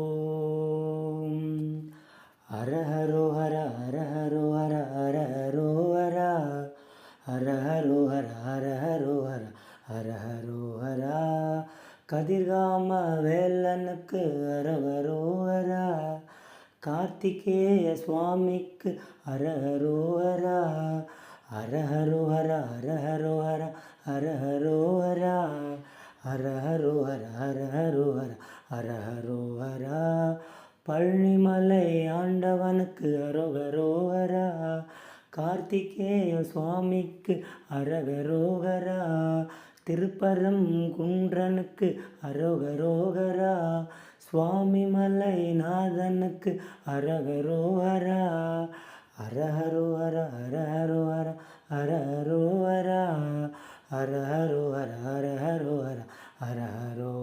ஓம் ஹரஹரோஹர ஹரஹரோஹர ஹரஹரோஹரா ஹரஹரோஹர ஹரஹரோஹர ஹரஹரோஹரா கதிர்காம வேலனுக்கு ஹரஹரோஹரா கார்த்திகேய சுவாமிக்கு ஹரஹரோஹரா ஹரஹரோஹர ஹரஹரோஹர ஹரஹரோஹரா ஹரஹரோஹர ஹரஹரோஹர ஹரஹரோஹரா பழனிமலை ஆண்டவனுக்கு ஹரோகரோஹரா கார்த்திகேய சுவாமிக்கு ஹரஹரோஹரா திருப்பரம் குன்றனுக்கு ஹரோகரோஹரா சுவாமிமலை நாதனுக்கு ஹரஹரோஹரா ஹரஹரோஹர ஹரஹரோஹர ஹரஹரோஹரா ஹரஹரோஹர ஹரஹரோஹர ஹரஹரோஹரா